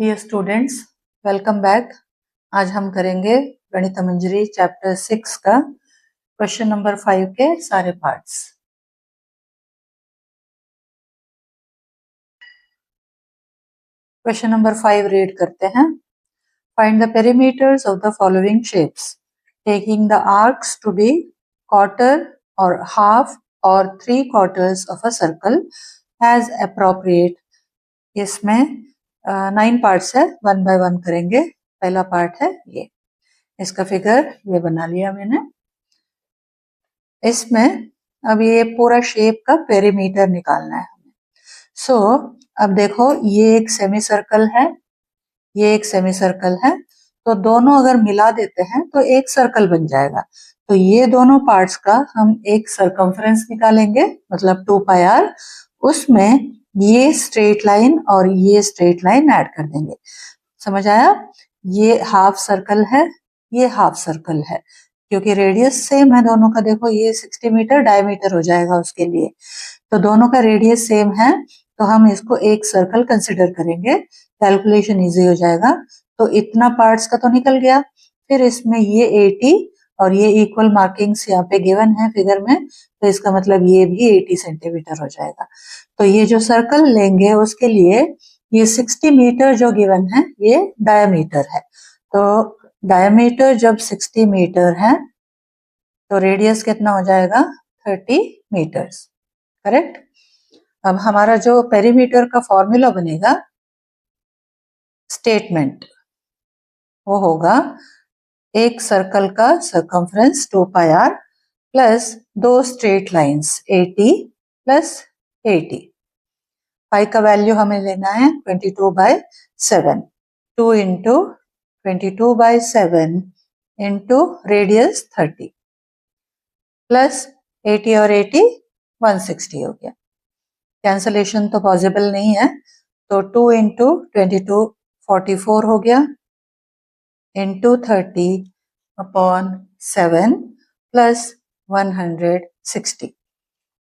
Dear students, welcome back. आज हम करेंगे गणित मंजरी चैप्टर 6 का क्वेश्चन नंबर 5 के सारे पार्ट्स। क्वेश्चन नंबर 5 रीड करते हैं। Find the perimeters of the following shapes taking the arcs to be quarter और हाफ और 3/4 of a circle as appropriate. इसमें 9 पार्ट्स है, 1 बाय 1 करेंगे। पहला पार्ट है ये, इसका फिगर ये बना लिया मैंने। इसमें अब ये पूरा शेप का पेरीमीटर निकालना है हमें। सो अब देखो, ये एक सेमी सर्कल है, ये एक सेमी सर्कल है, तो दोनों अगर मिला देते हैं तो एक सर्कल बन जाएगा। तो ये दोनों पार्ट्स का हम एक सरकमफ्रेंस निकालेंगे, मतलब 2πr। उसमें ये स्ट्रेट लाइन और ये स्ट्रेट लाइन ऐड कर देंगे। समझ आया? ये हाफ सर्कल है, ये हाफ सर्कल है, क्योंकि रेडियस सेम है दोनों का। देखो, ये 60 मीटर डायमीटर हो जाएगा उसके लिए, तो दोनों का रेडियस सेम है, तो हम इसको एक सर्कल कंसिडर करेंगे। कैलकुलेशन इजी हो जाएगा। तो इतना पार्ट्स का तो निकल गया। फिर इसमें ये 80 और ये इक्वल मार्किंग्स यहाँ पे गिवन है फिगर में, तो इसका मतलब ये भी 80 सेंटीमीटर हो जाएगा। तो ये जो सर्कल लेंगे उसके लिए ये 60 मीटर जो गिवन है ये डायमीटर है। तो डायमीटर जब 60 मीटर है तो रेडियस कितना हो जाएगा? 30 मीटर्स। करेक्ट। अब हमारा जो पेरीमीटर का फॉर्मूला बनेगा, स्टेटमेंट, वो होगा एक सर्कल का सरकमफ्रेंस 2πr प्लस दो स्ट्रेट लाइंस 80 प्लस 80। पाई का वैल्यू हमें लेना है 22/7। 2 इंटू 22/7 इंटू रेडियस 30 प्लस 80 और 80 160 हो गया। कैंसलेशन तो पॉसिबल नहीं है, तो 2 इंटू 22 44 हो गया, इंटू 30 अपॉन 7 प्लस 160।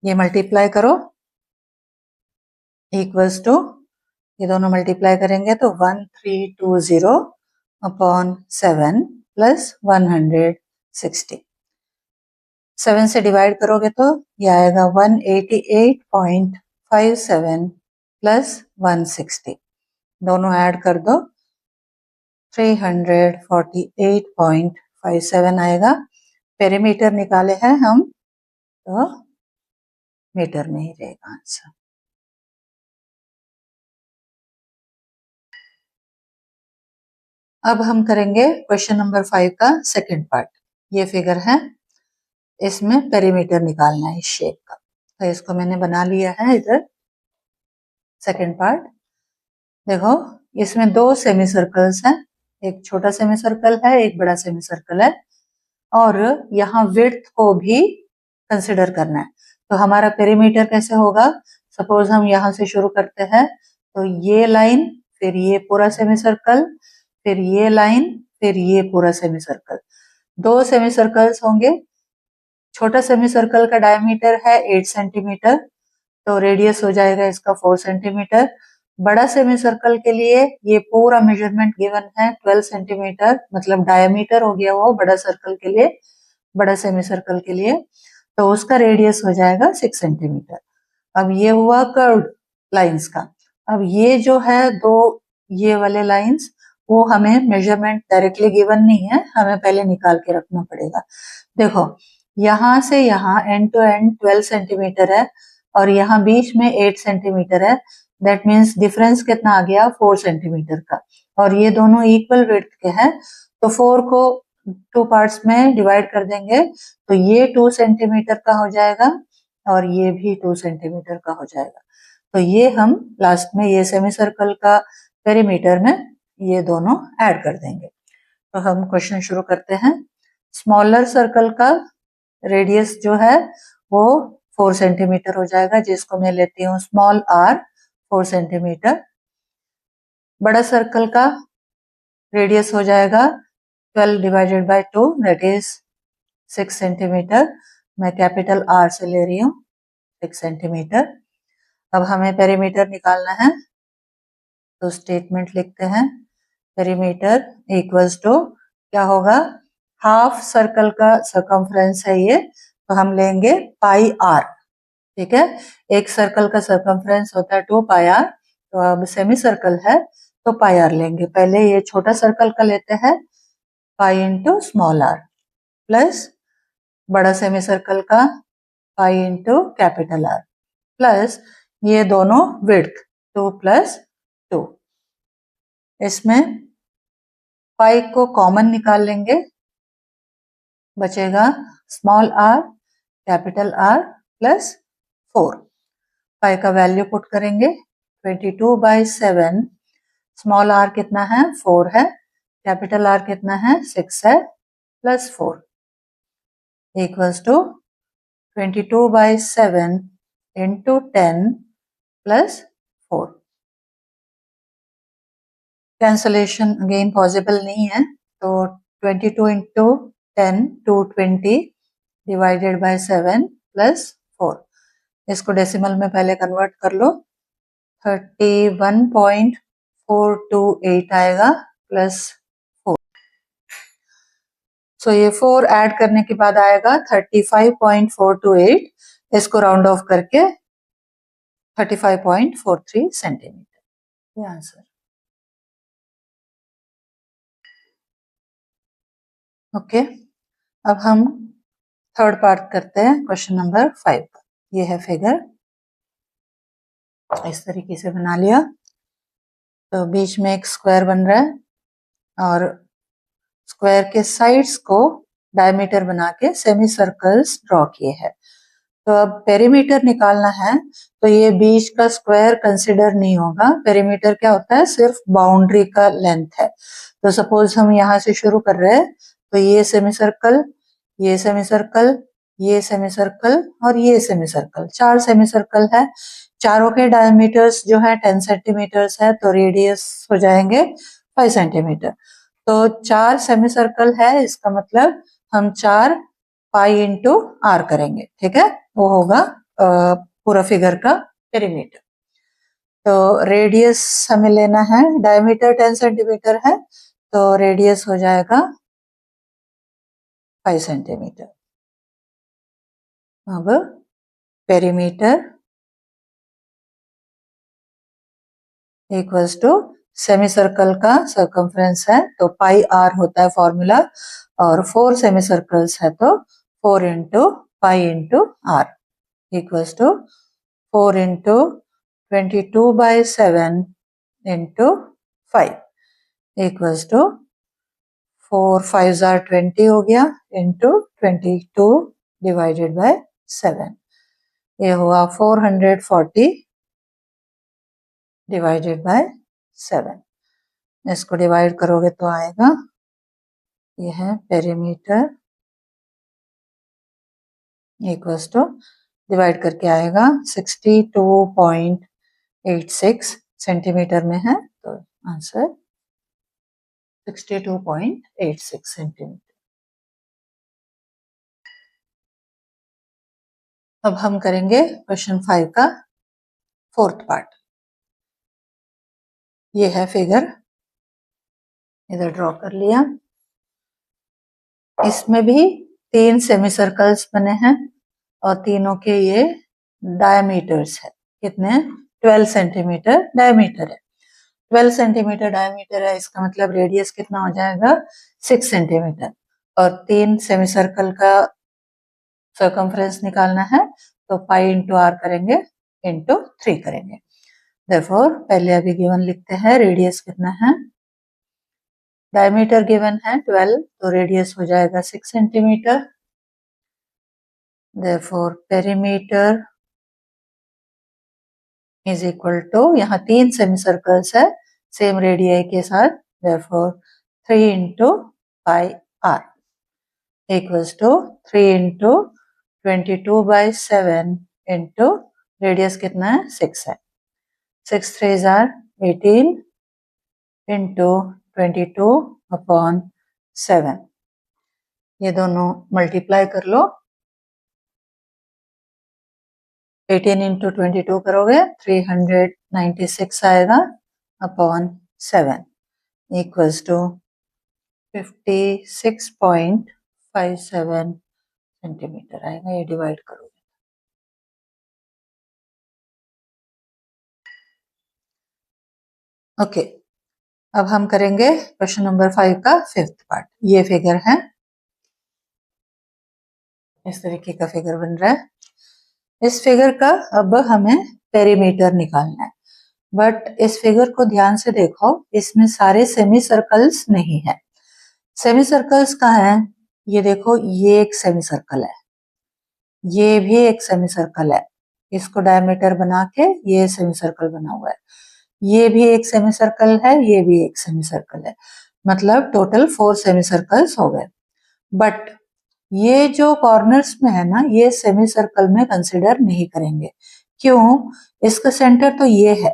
ये मल्टीप्लाई करो, इक्वल्स टू, ये दोनों मल्टीप्लाई करेंगे तो 1320 अपॉन 7 प्लस 160। 7 से डिवाइड करोगे तो ये आएगा 188.57 प्लस 160। दोनों ऐड कर दो, 348.57 आएगा। पेरीमीटर निकाले हैं हम, तो मीटर में ही रहेगा आंसर। अब हम करेंगे क्वेश्चन नंबर 5 का सेकंड पार्ट। ये फिगर है, इसमें पेरीमीटर निकालना है इस शेप का, तो इसको मैंने बना लिया है इधर। सेकंड पार्ट देखो, इसमें दो सेमी सर्कल्स हैं, एक छोटा सेमी सर्कल है, एक बड़ा सेमी सर्कल है, और यहाँ विड्थ को भी कंसिडर करना है। तो हमारा पेरीमीटर कैसे होगा? सपोज हम यहाँ से शुरू करते हैं, तो ये लाइन, फिर ये पूरा सेमी सर्कल, फिर ये लाइन, फिर ये पूरा सेमी सर्कल। दो सेमी सर्कल्स होंगे। छोटा सेमी सर्कल का डायमीटर है 8 सेंटीमीटर, तो रेडियस हो जाएगा इसका 4 सेंटीमीटर। बड़ा सेमी सर्कल के लिए ये पूरा मेजरमेंट गिवन है 12 सेंटीमीटर, मतलब डायमीटर हो गया वो बड़ा सर्कल के लिए, बड़ा सेमी सर्कल के लिए, तो उसका रेडियस हो जाएगा 6 सेंटीमीटर। अब ये हुआ कर्व्ड लाइंस का। अब ये जो है दो ये वाले लाइंस, वो हमें मेजरमेंट डायरेक्टली गिवन नहीं है, हमें पहले निकाल के रखना पड़ेगा। देखो, यहाँ से यहाँ एंड टू एंड 12 सेंटीमीटर है और यहाँ बीच में 8 सेंटीमीटर है। दैट मीन्स डिफरेंस कितना आ गया? 4 सेंटीमीटर का। और ये दोनों इक्वल विड्थ के हैं, तो 4 को 2 पार्ट्स में डिवाइड कर देंगे, तो ये 2 सेंटीमीटर का हो जाएगा और ये भी 2 सेंटीमीटर का हो जाएगा। तो ये हम लास्ट में ये सेमी सर्कल का पेरीमीटर में ये दोनों ऐड कर देंगे। तो हम क्वेश्चन शुरू करते हैं। स्मॉलर सर्कल का रेडियस जो है वो 4 सेंटीमीटर हो जाएगा, जिसको मैं लेती हूँ स्मॉल r 4 सेंटीमीटर। बड़ा सर्कल का रेडियस हो जाएगा 12 divided by 2, that is 6 centimetre. मैं कैपिटल R से ले रही हूँ, 6 सेंटीमीटर। अब हमें पेरीमीटर निकालना है, तो स्टेटमेंट लिखते हैं पेरीमीटर इक्वल्स टू क्या होगा, हाफ सर्कल का सर्कमफ्रेंस है ये, तो हम लेंगे पाई आर। ठीक है, एक सर्कल का सर्कमफ्रेंस होता है 2 पाई आर, तो अब सेमी सर्कल है तो पाई आर लेंगे। पहले ये छोटा सर्कल का लेते हैं pi into small R, plus बड़ा सेमी सर्कल का pi into capital R, plus ये दोनों विड्थ 2 प्लस 2। इसमें पाई को कॉमन निकाल लेंगे, बचेगा small are capital R plus 4। पाई का वैल्यू पुट करेंगे 22/7, स्मॉल आर कितना है 4 है, कैपिटल आर कितना है 6 है, plus 4 equals to 22/7 into 10 plus 4। Cancellation again possible नहीं है, तो 22 इंटू 10 220 डिवाइडेड बाय 7 प्लस 4। इसको डेसिमल में पहले कन्वर्ट कर लो, 31.428 आएगा प्लस 4। सो ये 4 ऐड करने के बाद आएगा 35.428, इसको राउंड ऑफ करके 35.43 सेंटीमीटर, ये आंसर। ओके, अब हम थर्ड पार्ट करते हैं क्वेश्चन नंबर 5। ये है फिगर, इस तरीके से बना लिया। तो बीच में एक स्क्वायर बन रहा है और स्क्वायर के साइड्स को डायमीटर बना के सेमी सर्कल्स ड्रॉ किए हैं। तो अब पेरीमीटर निकालना है, तो ये बीच का स्क्वायर कंसिडर नहीं होगा। पेरीमीटर क्या होता है, सिर्फ बाउंड्री का लेंथ है। तो सपोज हम यहाँ से शुरू कर रहे हैं, तो ये सेमी सर्कल, ये सेमी सर्कल, ये सेमी सर्कल और ये सेमी सर्कल, 4 सेमी सर्कल है। चारों के डायमीटर्स जो है 10 सेंटीमीटर्स है, तो रेडियस हो जाएंगे 5 सेंटीमीटर। तो 4 सेमी सर्कल है, इसका मतलब हम 4 पाई इंटू आर करेंगे। ठीक है, वो होगा पूरा फिगर का पेरीमीटर। तो रेडियस हमें लेना है, डायमीटर 10 सेंटीमीटर है, तो रेडियस हो जाएगा 5 सेंटीमीटर। अब perimeter equals to semi circle का सर्कमफ्रेंस है, तो पाई आर होता है फॉर्मूला, और 4 सेमी सर्कल्स है तो 4 into pi into R equals to 4 into 22/7 into 5 equals to 4 5 are 20 हो गया इंटू 22 डिवाइडेड बाय 7, ये हुआ 440 डिवाइडेड बाय 7। इसको डिवाइड करोगे तो आएगा, ये है पेरीमीटर इक्वल्स टू, डिवाइड करके आएगा 62.86 सेंटीमीटर में है, तो आंसर 62.86 सेंटीमीटर। अब हम करेंगे क्वेश्चन 5 का फोर्थ पार्ट। ये है फिगर, इधर ड्रॉ कर लिया। इसमें भी 3 सेमी सर्कल्स बने हैं और तीनों के ये डायमीटर्स है। कितने? 12 सेंटीमीटर डायमीटर है। 12 सेंटीमीटर डायमीटर है, इसका मतलब रेडियस कितना हो जाएगा 6 सेंटीमीटर। और 3 सेमी सर्कल का सर्कमफ्रेंस निकालना है, तो पाई इंटू आर करेंगे इंटू 3 करेंगे। देयरफॉर पहले अभी गिवन लिखते हैं, रेडियस कितना है, डायमीटर गिवन है 12, तो रेडियस हो जाएगा 6 centimetre. Therefore perimeter is equal to, यहाँ 3 सेमी सर्कल्स है सेम रेडियाई के साथ, therefore 3 into pi R equals to 3 into 22/7 into radius कितना है 6 है, 6 3 आर 18 इंटू 22/7। ये दोनों मल्टीप्लाई कर लो, 18 इंटू 22 करोगे 396 आएगा अपॉन 7 इक्वल्स टू 56.57 सेंटीमीटर आएगा। ये डिवाइड करोगे। ओके, अब हम करेंगे क्वेश्चन नंबर 5 का 5th पार्ट। ये फिगर है, इस तरीके का फिगर बन रहा है। इस फिगर का अब हमें पेरीमीटर निकालना है, बट इस फिगर को ध्यान से देखो, इसमें सारे सेमी सर्कल्स नहीं है। सेमी सर्कल्स कहाँ है? ये देखो, ये एक सेमी सर्कल है, ये भी एक सेमी सर्कल है, इसको डायमीटर बना के ये सेमी सर्कल बना हुआ है, ये भी एक सेमी सर्कल है, ये भी एक सेमी सर्कल है, मतलब टोटल 4 सेमी सर्कल्स हो गए। बट ये जो कॉर्नर्स में है ना, ये सेमी सर्कल में कंसिडर नहीं करेंगे। क्यों? इसका सेंटर तो ये है,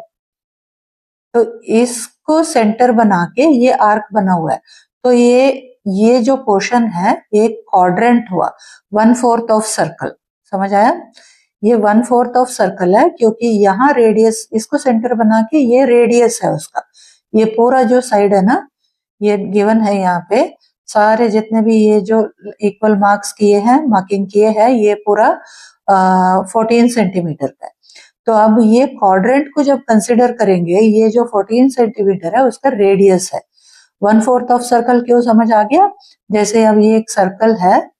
तो इसको सेंटर बना के ये आर्क बना हुआ है, तो ये जो पोर्शन है ये क्वाड्रेंट हुआ, 1/4 ऑफ सर्कल। समझ आया? ये 1/4 ऑफ सर्कल है, क्योंकि यहाँ रेडियस, इसको सेंटर बना के ये रेडियस है उसका। ये पूरा जो साइड है ना, ये गिवन है यहाँ पे, सारे जितने भी ये जो इक्वल मार्क्स किए हैं, मार्किंग किए हैं, ये पूरा 14 सेंटीमीटर का है। तो अब ये क्वाड्रेंट को जब कंसिडर करेंगे, ये जो 14 सेंटीमीटर है उसका रेडियस है। 1/4 ऑफ सर्कल क्यों? समझ आ गया? जैसे अब ये एक सर्कल है,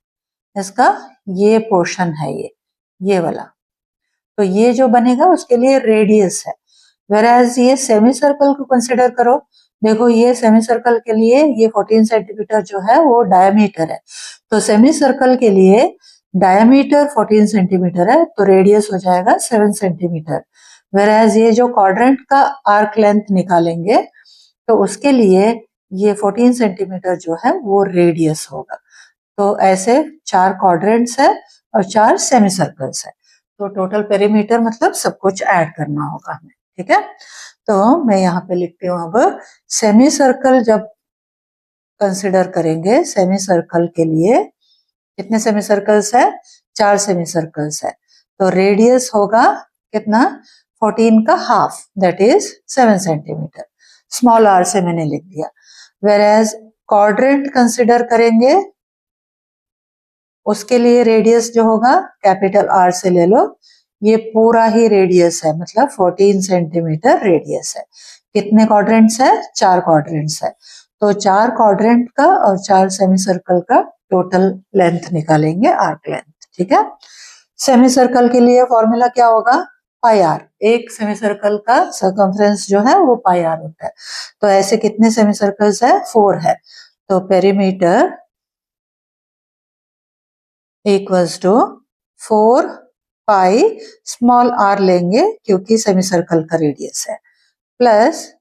इसका ये पोर्शन है, ये वाला, तो ये जो बनेगा उसके लिए रेडियस है। वेराज ये सेमी सर्कल को कंसिडर करो, देखो ये सेमी सर्कल के लिए ये 14 सेंटीमीटर जो है वो डायमीटर है, तो सेमी सर्कल के लिए डायमीटर 14 सेंटीमीटर है, तो रेडियस हो जाएगा 7 सेंटीमीटर। वेराज ये जो क्वाड्रेंट का आर्क लेंथ निकालेंगे, तो उसके लिए ये 14 सेंटीमीटर जो है वो रेडियस होगा। तो ऐसे 4 क्वाड्रेंट्स है और 4 सेमी सर्कल्स है, तो टोटल पेरीमीटर मतलब सब कुछ ऐड करना होगा हमें। ठीक है, तो मैं यहाँ पे लिखती हूँ अब सेमी सर्कल जब कंसिडर करेंगे, सेमी सर्कल के लिए कितने सेमी सर्कल्स है? 4 सेमी सर्कल्स है, तो रेडियस होगा कितना? 14 का half, that is 7 centimetre. Small R से मैंने लिख दिया। वेराज क्वाड्रेंट कंसिडर करेंगे, उसके लिए रेडियस जो होगा कैपिटल आर से ले लो, ये पूरा ही रेडियस है, मतलब 14 सेंटीमीटर रेडियस है। कितने क्वाड्रेंट्स है? 4 क्वाड्रेंट्स है, तो 4 क्वाड्रेंट का और 4 सेमी सर्कल का टोटल लेंथ निकालेंगे, आर्क लेंथ। ठीक है, सेमी सर्कल के लिए फॉर्मूला क्या होगा? पाई आर। एक सेमी सर्कल का सर्कमफ्रेंस जो है वो पाई आर होता है। तो ऐसे कितने सेमी सर्कल्स है? 4 है, तो perimeter equals to 4 pi small R लेंगे क्योंकि सेमी सर्कल का रेडियस है, प्लस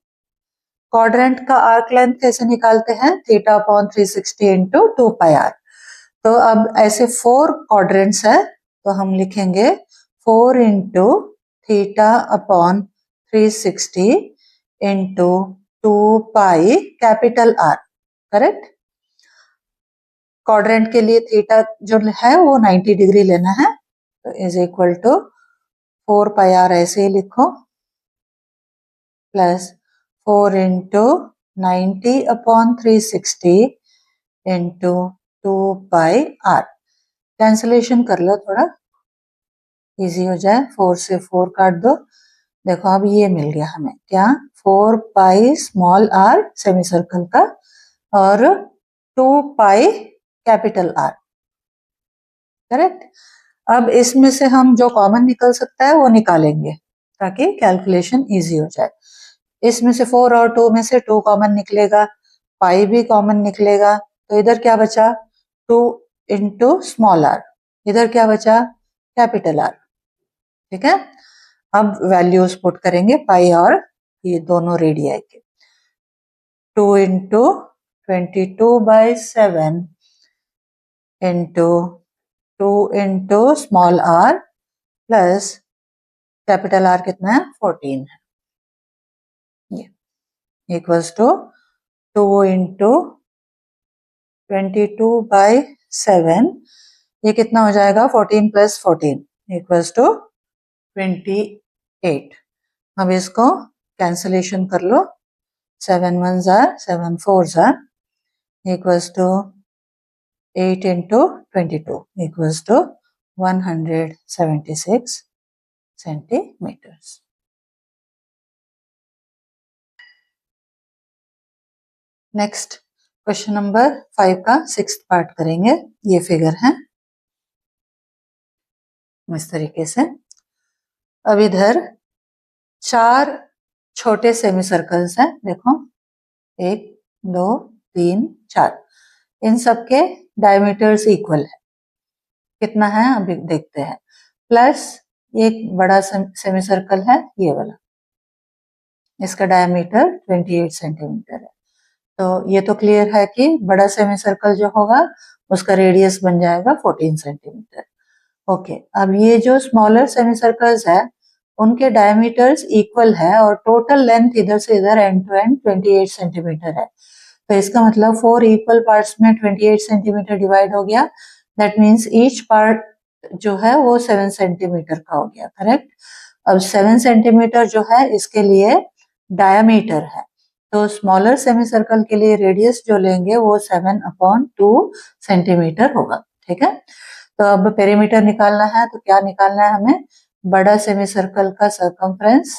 क्वाड्रेंट का आर्क लेंथ कैसे निकालते हैं? Theta upon 360 into 2 pi R. तो अब ऐसे 4 क्वाड्रेंट्स है, तो हम लिखेंगे 4 into theta upon 360 into 2 pi capital R. Correct? Quadrant के लिए थीटा जो है वो 90 डिग्री लेना है, तो is equal to 4 pi R ऐसे ही लिखो, plus 4 into 90 upon 360 into 2 pi R. Cancellation कर लो, थोड़ा इजी हो जाए, 4 से 4 काट दो। देखो अब ये मिल गया हमें, क्या? 4 pi small R semi circle का और 2 पाई कैपिटल आर। करेक्ट? अब इसमें से हम जो कॉमन निकल सकता है वो निकालेंगे ताकि कैलकुलेशन इजी हो जाए। इसमें से 4 और 2 में से 2 कॉमन निकलेगा, पाई भी कॉमन निकलेगा, तो इधर क्या बचा? 2 इंटू स्मॉल आर, इधर क्या बचा? Capital R. ठीक है, अब वैल्यूज पुट करेंगे पाई और ये दोनों रेडियाई के। 2 into 22/7 into 2 into small R plus capital R कितना है? 14 है, ये इक्वल्स टू 2 इंटू 22/7, ये कितना हो जाएगा? 14 प्लस 14 इक्वल्स टू 28। अब इसको कैंसलेशन कर लो, 7 1s are 7 4s are equals to 8 into 22 equals to 176 centimeters. Next question number 5 का 6th पार्ट करेंगे। ये फिगर है इस तरीके से। अब इधर 4 छोटे सेमी सर्कल्स हैं, देखो 1 2 3 4, इन सब के डायमीटर्स इक्वल है। कितना है अभी देखते हैं। प्लस एक बड़ा सेमी सर्कल है ये वाला, इसका डायमीटर 28 सेंटीमीटर है। तो ये तो क्लियर है कि बड़ा सेमी सर्कल जो होगा उसका रेडियस बन जाएगा 14 सेंटीमीटर। ओके, अब ये जो स्मॉलर सेमी सर्कल्स है उनके डायमीटर्स इक्वल है और टोटल लेंथ इधर से इधर एंड टू एंड 28 सेंटीमीटर है। तो इसका मतलब 4 इक्वल पार्ट्स में 28 सेंटीमीटर डिवाइड हो गया। दैट मीन्स ईच पार्ट जो है वो 7 सेंटीमीटर का हो गया, करेक्ट। अब 7 सेंटीमीटर जो है इसके लिए डायमीटर है, तो स्मॉलर सेमी सर्कल के लिए रेडियस जो लेंगे वो 7/2 सेंटीमीटर होगा, ठीक है। तो अब पेरीमीटर निकालना है, तो क्या निकालना है हमें, बड़ा सेमी सर्कल का सर्कमफ्रेंस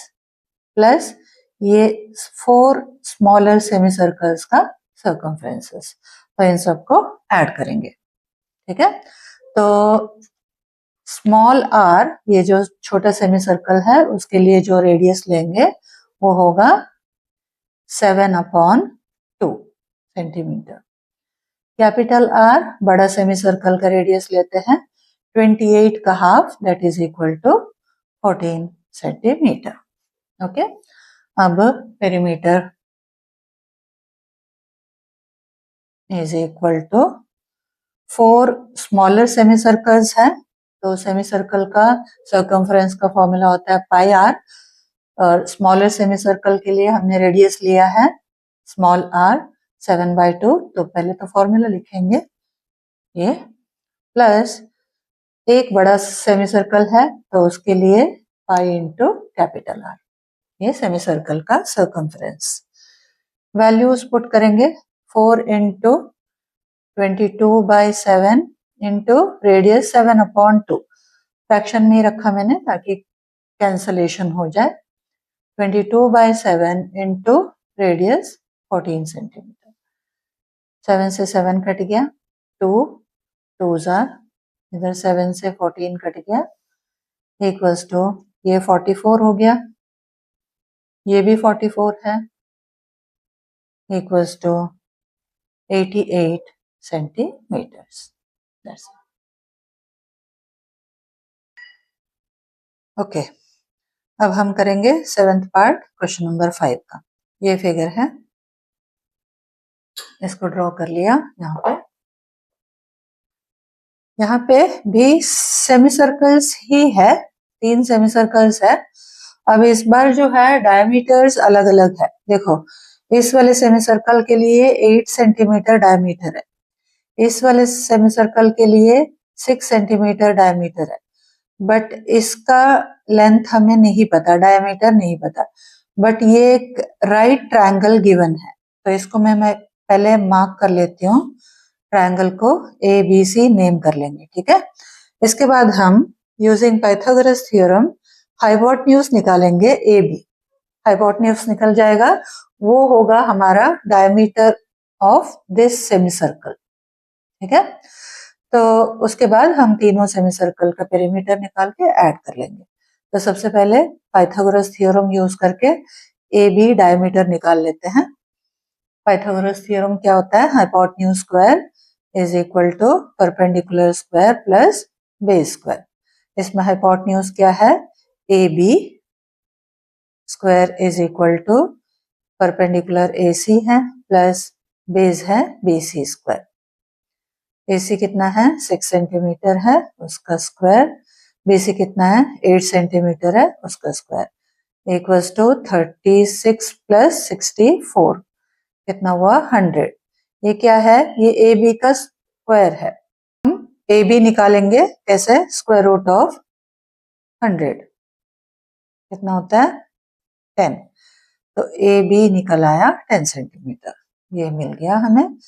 प्लस ये 4 स्मॉलर सेमी सर्कल्स का सर्कमफ्रेंसेस, तो इन सबको ऐड करेंगे, ठीक है। तो स्मॉल आर, ये जो छोटा सेमी सर्कल है उसके लिए जो रेडियस लेंगे वो होगा 7/2 सेंटीमीटर। कैपिटल आर, बड़ा सेमी सर्कल का रेडियस लेते हैं 28 का half, that is equal to 14 centimetre. Okay, अब perimeter is equal to 4 smaller semi circles है, तो सेमी सर्कल का सर्कमफ्रेंस का फॉर्मूला होता है पाई आर, और स्मॉलर सेमी सर्कल के लिए हमने रेडियस लिया है स्मॉल आर 7/2, तो पहले तो फॉर्मूला लिखेंगे ये, प्लस एक बड़ा सेमी सर्कल है तो उसके लिए पाई इंटू कैपिटल आर, ये सेमी सर्कल का सर्कमफ्रेंस। वैल्यूज पुट करेंगे, 4 इंटू 22/7 इंटू रेडियस 7/2, फ्रैक्शन में रखा मैंने ताकि कैंसलेशन हो जाए। 22/7 इंटू रेडियस 14 सेंटीमीटर, 7 से 7 कट गया, 2 2s are, इधर 7 से 14 कट गया, इक्वल्स टू ये 44 हो गया, ये भी 44 है, इक्वल्स टू 88 सेंटीमीटर्स। ओके, अब हम करेंगे 7th पार्ट क्वेश्चन नंबर 5 का। ये फिगर है, इसको ड्रॉ कर लिया। यहाँ पे भी सेमी सर्कल्स ही है, 3 सेमी सर्कल्स है। अब इस बार जो है डायमीटर्स अलग अलग है। देखो, इस वाले सेमी सर्कल के लिए 8 सेंटीमीटर डायमीटर है, इस वाले सेमी सर्कल के लिए 6 सेंटीमीटर डायमीटर है, बट इसका लेंथ हमें नहीं पता, डायमीटर नहीं पता, बट ये एक राइट ट्रायंगल गिवन है, तो इसको मैं पहले मार्क कर लेती हूँ। ट्रायंगल को ABC नेम कर लेंगे, ठीक है। इसके बाद हम यूजिंग पाइथागोरस थ्योरम हाइपोटेन्यूज निकालेंगे AB। हाइपोटेन्यूज निकल जाएगा, वो होगा हमारा diameter of this semi circle, ठीक है। तो उसके बाद हम तीनों सेमी सर्कल का पेरीमीटर निकाल के ऐड कर लेंगे। तो सबसे पहले पाइथागोरस थ्योरम यूज करके AB डायमीटर निकाल लेते हैं। पाइथागोरस थ्योरम क्या होता है, hypotenuse square is equal to perpendicular square plus base square. इसमें हाइपोटेन्यूज क्या है, AB square is equal to perpendicular AC है प्लस बेस है BC स्क्वायर। AC कितना है, 6 सेंटीमीटर है, उसका स्क्वायर। BC कितना है, 8 सेंटीमीटर है, उसका स्क्वायर, इक्वल्स टू 36 प्लस 64, कितना हुआ 100। ये क्या है, ये AB का स्क्वायर है। हम AB निकालेंगे कैसे, स्क्वायर रूट ऑफ 100 कितना होता है 10। तो ए बी निकल आया 10 सेंटीमीटर, ये मिल गया हमें,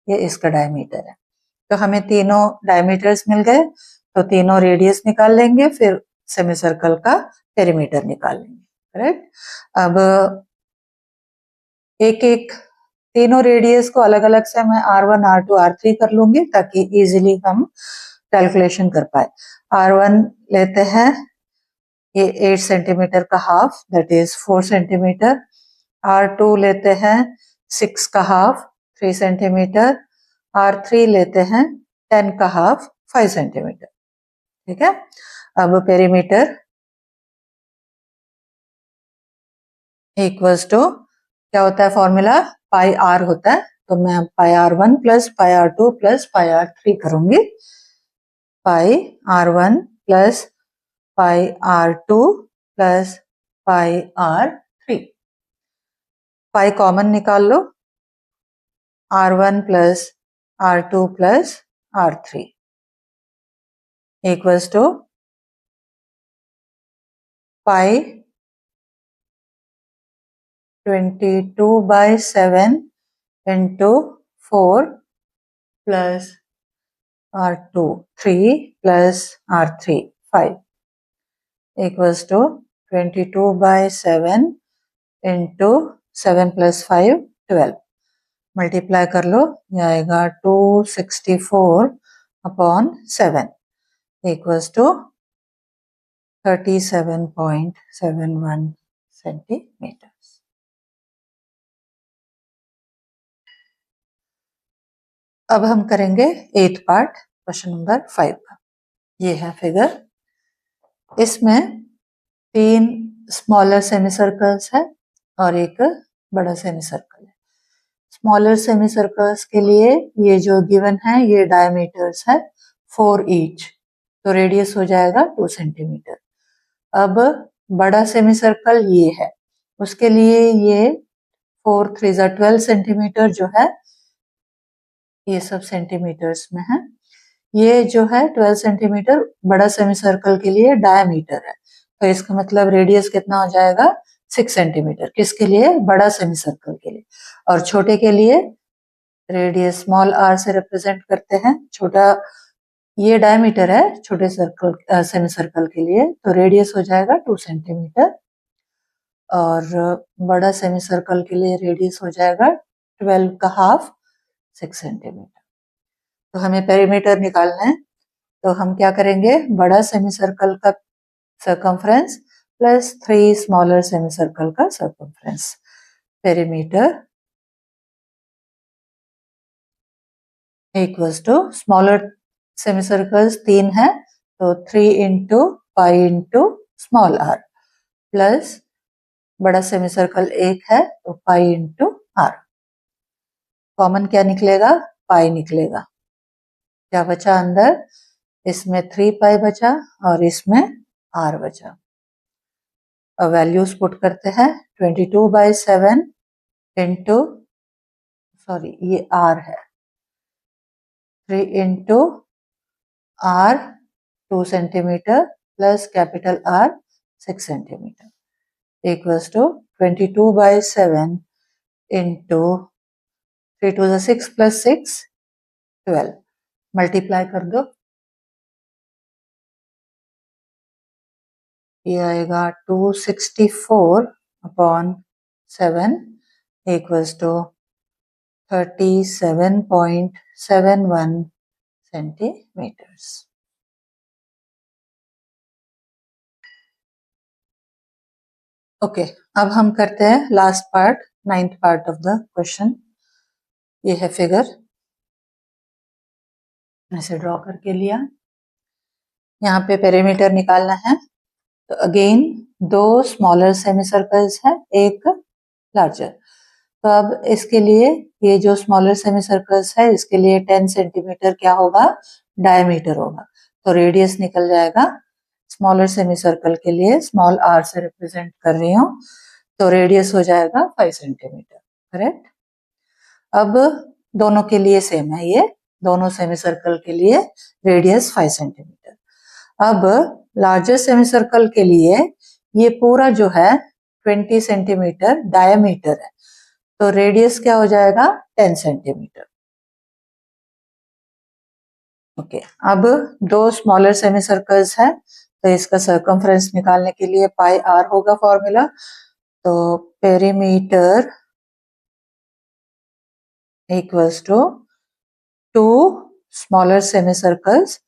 ये इसका डायमीटर है। तो हमें तीनों डायमीटर्स मिल गए, तो तीनों रेडियस निकाल लेंगे, फिर सेमी सर्कल का पेरीमीटर निकाल लेंगे, करेक्ट। अब एक एक तीनों रेडियस को अलग अलग से मैं R1 R2 R3 कर लूंगी ताकि इजीली हम कैलकुलेशन कर पाए। R1 लेते हैं, ये 8 सेंटीमीटर का half, that is 4 centimetre. R2 लेते हैं 6 का हाफ, 3 सेंटीमीटर। R3 लेते हैं 10 का हाफ, 5 सेंटीमीटर, ठीक है। अब पेरीमीटर इक्वल्स टू क्या होता है फॉर्मूला, पाई आर होता है, तो मैं पाई R1 plus pi R2 plus pi R3 करूंगी। Pi R1 plus pi R2 plus pi R3। Pi common निकाल लो, R1 plus R2 plus R3 equals to pi 22/7 into 4 plus R2 3 plus R3 5 equals to 22/7 into 7 plus 5 12। Multiply कर लो, ये आएगा 264/7 equals to 37.71 centimetre. अब हम करेंगे 8th part, question number 5 का। ये है फिगर, इसमें 3 स्मॉलर सेमी सर्कल्स है और एक बड़ा सेमी सर्कल है। स्मॉलर सेमी सर्कल्स के लिए ये जो गिवन है ये डायमीटर्स है 4 ईच, तो रेडियस हो जाएगा 2 सेंटीमीटर। अब बड़ा सेमी सर्कल ये है, उसके लिए ये 4 3 12 सेंटीमीटर जो है, ये सब सेंटीमीटर्स में है। ये जो है 12 सेंटीमीटर बड़ा सेमी सर्कल के लिए डायमीटर है, तो इसका मतलब रेडियस कितना हो जाएगा 6 सेंटीमीटर, किसके लिए, बड़ा सेमी सर्कल के लिए। और छोटे के लिए रेडियस स्मॉल r से रिप्रेजेंट करते हैं, छोटा ये डायमीटर है छोटे सर्कल सेमी सर्कल के लिए, तो रेडियस हो जाएगा 2 सेंटीमीटर। और बड़ा सेमी सर्कल के लिए रेडियस हो जाएगा 12 का हाफ 6 सेंटीमीटर। तो हमें पेरीमीटर निकालना है, तो हम क्या करेंगे, बड़ा सेमी सर्कल का circumference plus 3 smaller semi circle का circumference, perimeter equals to smaller semi circles 3 है, तो 3 into pi into small r, plus बड़ा सेमी सर्कल 1 है तो पाई इंटू r। कॉमन क्या निकलेगा, पाई निकलेगा। क्या बचा अंदर, इसमें 3 पाई बचा और इसमें r बचा। अब वैल्यूज पुट करते हैं, 22/7 इंटू, सॉरी ये r है, 3 into r 2 centimetre plus capital R 6 centimetre equals to 22/7 into 3 2 6 plus 6 12, multiply कर दो, ये आएगा 264/7 इक्वल्स टू 37.71 सेंटीमीटर्स। ओके, अब हम करते हैं last part, 9th part of the question. ये है फिगर, ऐसे ड्रॉ करके लिया, यहाँ पे पेरीमीटर निकालना है। तो अगेन 2 स्मॉलर सेमी सर्कल्स है, एक लार्जर। तो अब इसके लिए ये जो स्मॉलर सेमी सर्कल्स है इसके लिए 10 सेंटीमीटर क्या होगा, डायमीटर होगा, तो रेडियस निकल जाएगा। स्मॉलर सेमी सर्कल के लिए स्मॉल r से रिप्रेजेंट कर रही हूँ, तो रेडियस हो जाएगा 5 सेंटीमीटर, करेक्ट। अब दोनों के लिए सेम है, ये दोनों सेमी सर्कल के लिए रेडियस 5 सेंटीमीटर। अब लार्जर सेमी सर्कल के लिए ये पूरा जो है 20 सेंटीमीटर डायमीटर है, तो रेडियस क्या हो जाएगा 10 सेंटीमीटर। ओके, अब दो स्मॉलर सेमी सर्कल्स हैं, तो इसका सर्कमफ्रेंस निकालने के लिए पाई आर होगा फॉर्मूला। तो perimeter equals to 2 smaller semi circles,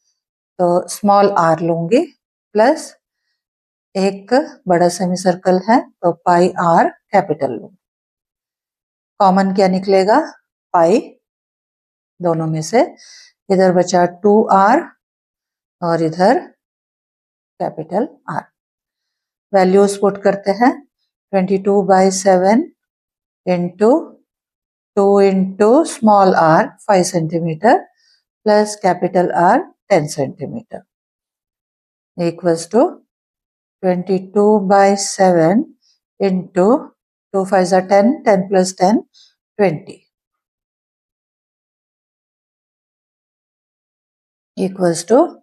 तो स्मॉल आर लूंगी, प्लस एक बड़ा सेमी सर्कल है तो पाई आर कैपिटल लूंगी। कॉमन क्या निकलेगा, पाई दोनों में से, इधर बचा 2r और इधर कैपिटल R। वैल्यूज पुट करते हैं, 22/7 into 2 into small r 5 centimetre plus capital R 10 centimetre equals to 22/7 into 2 5 10, 10 plus 10 20 equals to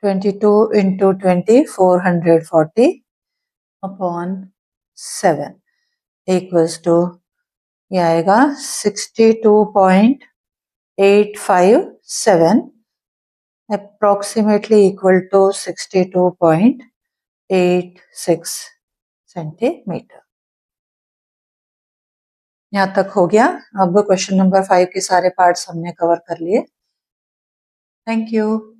22 into 20 440 upon 7 equals to ये आएगा 62.857 approximately equal to 62.86 सेंटीमीटर। यहाँ तक हो गया। अब क्वेश्चन नंबर 5 के सारे पार्ट्स हमने कवर कर लिए। Thank you.